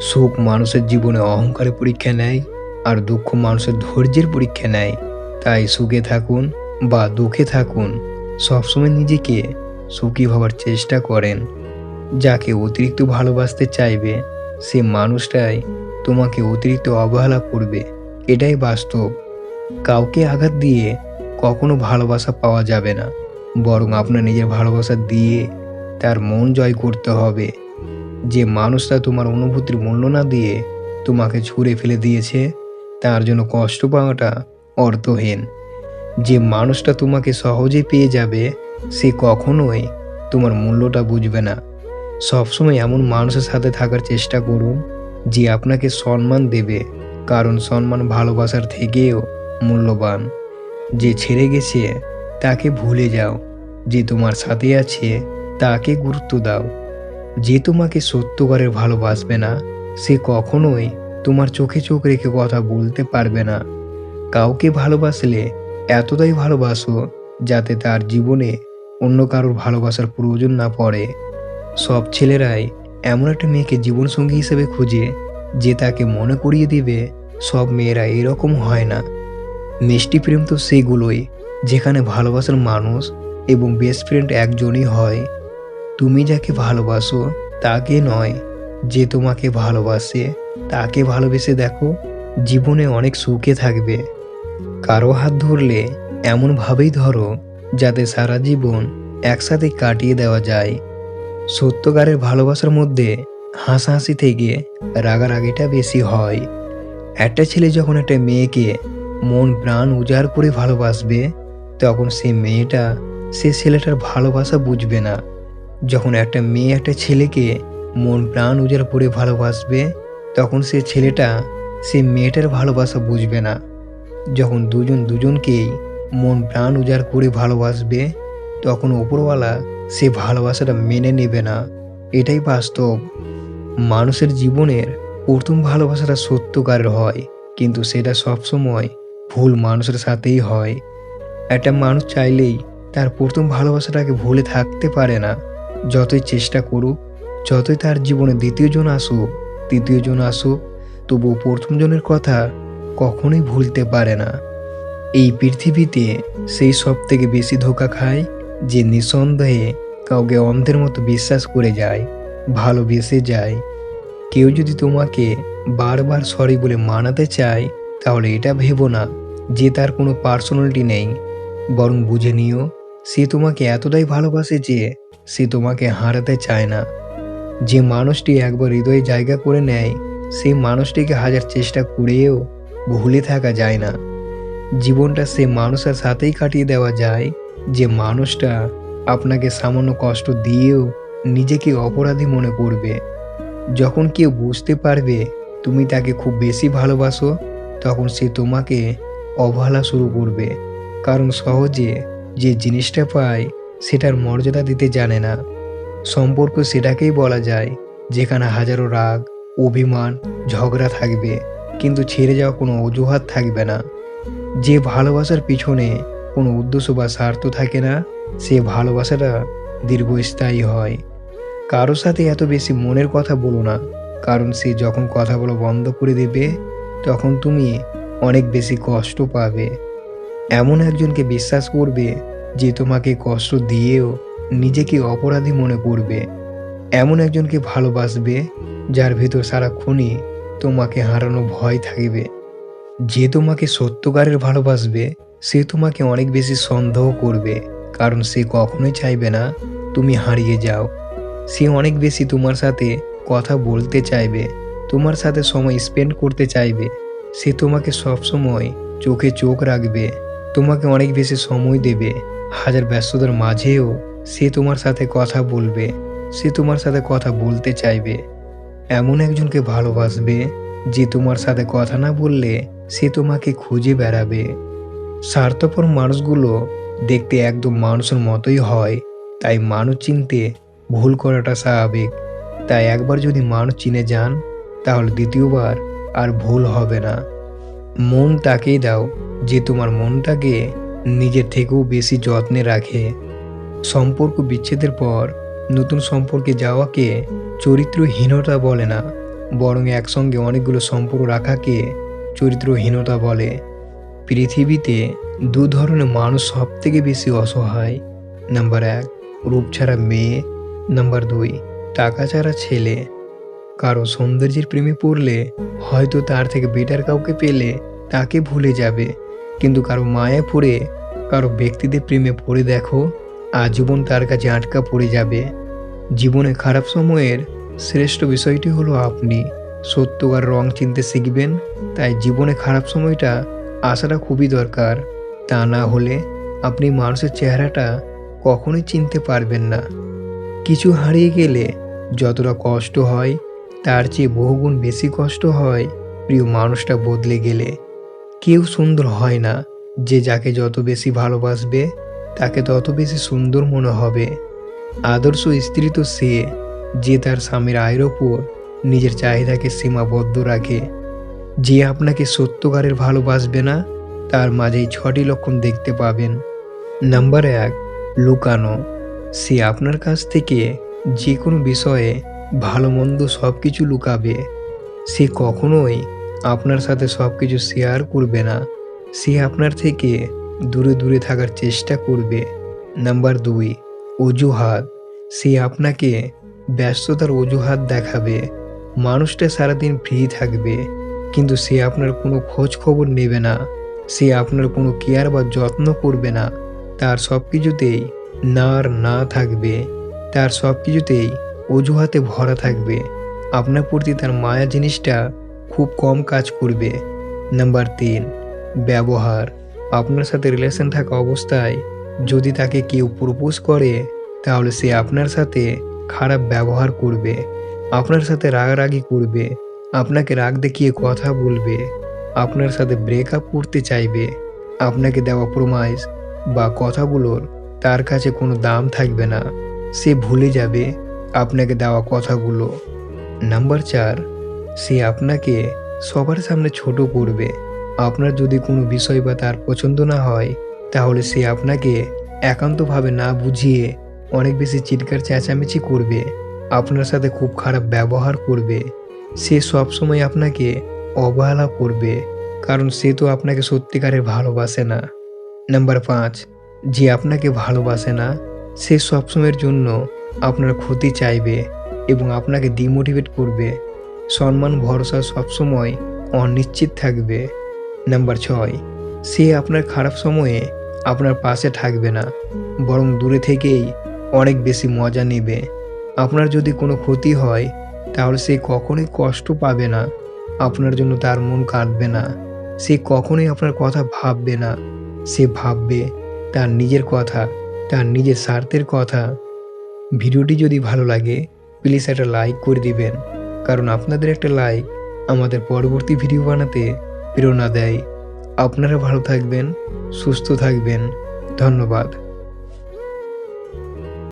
সুখ মানুষের জীবনে অহংকারের পরীক্ষা নেয়, আর দুঃখ মানুষের ধৈর্যের পরীক্ষা নেয়। তাই সুখে থাকুন বা দুঃখে থাকুন, সবসময় নিজেকে সুখী হওয়ার চেষ্টা করেন। যাকে অতিরিক্ত ভালোবাসতে চাইবে, সে মানুষটাই তোমাকে অতিরিক্ত অবহেলা করবে। এটাই বাস্তব। কাউকে আঘাত দিয়ে কখনো ভালোবাসা পাওয়া যাবে না, বরং আপনার নিজের ভালোবাসা দিয়ে তার মন জয় করতে হবে। যে মানুষটা তোমার অনুভূতির মূল্য না দিয়ে তোমাকে ছুঁড়ে ফেলে দিয়েছে, তার জন্য কষ্ট পাওয়াটা অর্থহীন। যে মানুষটা তোমাকে সহজে পেয়ে যাবে, সে কখনোই তোমার মূল্যটা বুঝবে না। সবসময় এমন মানুষের সাথে থাকার চেষ্টা করুন যে আপনাকে সম্মান দেবে, কারণ সম্মান ভালোবাসার থেকেও মূল্যবান। যে ছেড়ে গেছে তাকে ভুলে যাও, যে তোমার সাথে আছে তাকে গুরুত্ব দাও। যে তোমাকে সত্যিকারের ভালোবাসবে না, সে কখনোই তোমার চোখে চোখ রেখে কথা বলতে পারবে না। কাউকে ভালোবাসলে এতটাই ভালোবাসো যাতে তার জীবনে অন্য কারোর ভালোবাসার প্রয়োজন না পড়ে। সব ছেলেরাই এমন একটা মেয়েকে জীবনসঙ্গী হিসেবে খুঁজে যে তাকে মনে করিয়ে দিবে সব মেয়েরা এরকম হয় না। মিষ্টি প্রেম তো সেগুলোই যেখানে ভালোবাসার মানুষ এবং বেস্ট ফ্রেন্ড একজনই হয়। তুমি যাকে ভালোবাসো তাকে নয়, যে তোমাকে ভালোবাসে তাকে ভালোবেসে দেখো, জীবনে অনেক সুখে থাকবে। কারো হাত ধরলে এমনভাবেই ধরো যাতে সারা জীবন একসাথে কাটিয়ে দেওয়া যায়। সত্যকারের ভালোবাসার মধ্যে হাসাহাসি থেকে রাগারাগিটা বেশি হয়। একটা ছেলে যখন একটা মেয়েকে মন প্রাণ উজাড় করে ভালোবাসবে, তখন সে মেয়েটা সে ছেলেটার ভালোবাসা বুঝবে না। যখন একটা মেয়ে একটা ছেলেকে মন প্রাণ উজাড় করে ভালোবাসবে, তখন সে ছেলেটা সে মেয়েটার ভালোবাসা বুঝবে না। যখন দুজন দুজনকেই মন প্রাণ উজাড় করে ভালোবাসবে, তখন ওপরওয়ালা সে ভালোবাসাটা মেনে নেবে না। এটাই বাস্তব। মানুষের জীবনের প্রথম ভালোবাসাটা সত্যকারের হয়, কিন্তু সেটা সবসময় ভুল মানুষের সাথেই হয়। একটা মানুষ চাইলেই তার প্রথম ভালোবাসাটাকে ভুলে থাকতে পারে না। যতই চেষ্টা করুক, যতই তার জীবনে দ্বিতীয়জন আসুক, তৃতীয়জন আসুক, তবুও প্রথমজনের কথা কখনোই ভুলতে পারে না। এই পৃথিবীতে সেই সব থেকে বেশি ধোঁকা খায় যে নিঃসন্দেহে কাউকে অন্ধের মতো বিশ্বাস করে যায়, ভালোবেসে যায়। কেউ যদি তোমাকে বারবার সরি বলে মানাতে চায়, তাহলে এটা ভেবো না যে তার কোনো পার্সোনালিটি নেই, বরং বুঝে নিও সে তোমাকে এতটাই ভালোবাসে যে সে তোমাকে হারাতে চায় না। যে মানুষটি একবার হৃদয়ে জায়গা করে নেয়, সেই মানুষটিকে হাজার চেষ্টা করেও ভুলে থাকা যায় না। জীবনটা সে মানুষের সাথেই কাটিয়ে দেওয়া যায় যে মানুষটা আপনাকে সামান্য কষ্ট দিয়েও নিজেকে অপরাধী মনে করবে। যখন কেউ বুঝতে পারবে তুমি তাকে খুব বেশি ভালোবাসো, তখন সে তোমাকে অবহেলা শুরু করবে, কারণ সহজে যে জিনিসটা পায় সেটার মর্যাদা দিতে জানে না। সম্পর্ক সেটাকেই বলা যায় যেখানে হাজারো রাগ, অভিমান, ঝগড়া থাকবে, কিন্তু ছেড়ে যাওয়া কোনো অজুহাত থাকবে না। যে ভালোবাসার পিছনে কোনো উদ্দেশ্য বা স্বার্থ থাকে না, সে ভালোবাসাটা দীর্ঘস্থায়ী হয়। কারো সাথে এত বেশি মনের কথা বলো না, কারণ সে যখন কথা বলা বন্ধ করে দেবে, তখন তুমি অনেক বেশি কষ্ট পাবে। এমন একজনকে বিশ্বাস করবে যে তোমাকে কষ্ট দিয়েও নিজেকে অপরাধী মনে করবে। এমন একজনকে ভালোবাসবে যার ভেতর সারাক্ষণই তোমাকে হারানো ভয় থাকবে। যে তোমাকে সত্যকারের ভালোবাসবে, সে তোমাকে অনেক বেশি সন্দেহ করবে, কারণ সে কখনোই চাইবে না তুমি হারিয়ে যাও। সে অনেক বেশি তোমার সাথে কথা বলতে চাইবে, তোমার সাথে সময় স্পেন্ড করতে চাইবে। সে তোমাকে সবসময় চোখে চোখ রাখবে, তোমাকে অনেক বেশি সময় দেবে। হাজার ব্যস্ততার মাঝেও সে তোমার সাথে কথা বলবে, সে তোমার সাথে কথা বলতে চাইবে। এমন একজনকে ভালোবাসবে যে তোমার সাথে কথা না বললে সে তোমাকে খুঁজে বেড়াবে। স্বার্থপর মানুষগুলো দেখতে একদম মানুষের মতোই হয়, তাই মানুষ চিনতে ভুল করাটা স্বাভাবিক। তাই একবার যদি মানুষ চিনে যান, তাহলে দ্বিতীয়বার আর ভুল হবে না। মন তাকেই দাও যে তোমার মনটাকে নিজের থেকেও বেশি যত্নে রাখে। সম্পর্ক বিচ্ছেদের পর নতুন সম্পর্কে যাওয়াকে চরিত্রহীনতা বলে না, বরং একসঙ্গে অনেকগুলো সম্পর্ক রাখাকে চরিত্রহীনতা বলে। পৃথিবীতে দু ধরনের মানুষ সবথেকে বেশি অসহায়। নাম্বার 1, রূপ ছাড়া মেয়ে। নাম্বার 2, টাকা ছাড়া ছেলে। কারো সৌন্দর্যের প্রেমে পড়লে হয়তো তার থেকে বেটার কাউকে পেলে তাকে ভুলে যাবে, কিন্তু কারো মায়া পড়ে, কারো ব্যক্তিদের প্রেমে পড়ে দেখো, আজীবন তার কাছে আটকা পড়ে যাবে। জীবনে খারাপ সময়ের শ্রেষ্ঠ বিষয়টি হলো আপনি সত্যকার রং চিনতে শিখবেন। তাই জীবনে খারাপ সময়টা আসাটা খুবই দরকার। তা না হলে আপনি মানুষের চেহারাটা কখনোই চিনতে পারবেন না। কিছু হারিয়ে গেলে যতটা কষ্ট হয় তার চেয়ে বহুগুণ বেশি কষ্ট হয় প্রিয় মানুষটা বদলে গেলে। কেউ সুন্দর হয় না, যে যাকে যত বেশি ভালোবাসবে তাকে তত বেশি সুন্দর মনে হবে। আদর্শ স্ত্রী তো সে, যে তার স্বামীর আয়ের ওপর নিজের চাহিদাকে সীমাবদ্ধ রাখে। যে আপনাকে সত্যকারের ভালোবাসবে না, তার মাঝেই 6টি লক্ষণ দেখতে পাবেন। নাম্বার 1, লুকানো। সে আপনার কাছ থেকে যে কোনো বিষয়ে ভালো মন্দ সব কিছু লুকাবে। সে কখনোই আপনার সাথে সব কিছু শেয়ার করবে না। সে আপনার থেকে দূরে দূরে থাকার চেষ্টা করবে। নাম্বার 2, অজুহাত। সে আপনাকে ব্যস্ততার অজুহাত দেখাবে। মানুষটা সারাদিন ফ্রি থাকবে, কিন্তু সে আপনার কোনো খোঁজ খবর নেবে না। সে আপনার কোনো কেয়ার বা যত্ন করবে না। তার সব কিছুতেই না আর না থাকবে। তার সব কিছুতেই অজুহাতে ভরা থাকবে। আপনার প্রতি তার মায়া জিনিসটা খুব কম কাজ করবে। নাম্বার 3, ব্যবহার। আপনার সাথে রিলেশন থাকা অবস্থায় যদি তাকে কেউ প্রপোজ করে, তাহলে সে আপনার সাথে খারাপ ব্যবহার করবে, আপনার সাথে রাগারাগি করবে, আপনাকে রাগ দেখিয়ে কথা বলবে, আপনার সাথে ব্রেকআপ করতে চাইবে। আপনাকে দেওয়া প্রমিস বা কথাগুলোর তার কাছে কোনো দাম থাকবে না। সে ভুলে যাবে আপনাকে দেওয়া কথাগুলো। নাম্বার 4, সে আপনাকে সবার সামনে ছোট করবে। আপনার যদি কোনো বিষয় বা তার পছন্দ না হয়, তাহলে সে আপনাকে একান্তভাবে না বুঝিয়ে অনেক বেশি চিৎকার চেঁচামেচি করবে, আপনার সাথে খুব খারাপ ব্যবহার করবে। সে সবসময় আপনাকে অবহেলা করবে, কারণ সে তো আপনাকে সত্যিকারের ভালোবাসে না। নাম্বার 5, যে আপনাকে ভালোবাসে না, সে সবসময়ের জন্য আপনার ক্ষতি চাইবে এবং আপনাকে ডিমোটিভেট করবে। সম্মান ভরসা সবসময় অনিশ্চিত থাকবে। নাম্বার 6, সে আপনার খারাপ সময়ে আপনার পাশে থাকবে না, বরং দূরে থেকেই অনেক বেশি মজা নেবে। আপনার যদি কোনো ক্ষতি হয়, তাহলে সে কখনোই কষ্ট পাবে না। আপনার জন্য তার মন কাঁদবে না। সে কখনোই আপনার কথা ভাববে না। সে ভাববে তার নিজের কথা, তার নিজের স্বার্থের কথা। ভিডিওটি যদি ভালো লাগে, প্লিজ একটা লাইক করে দিবেন, কারণ আপনাদের একটা লাইক আমাদের পরবর্তী ভিডিও বানাতে প্রেরণা দেয়। আপনারা ভালো থাকবেন, সুস্থ থাকবেন। ধন্যবাদ।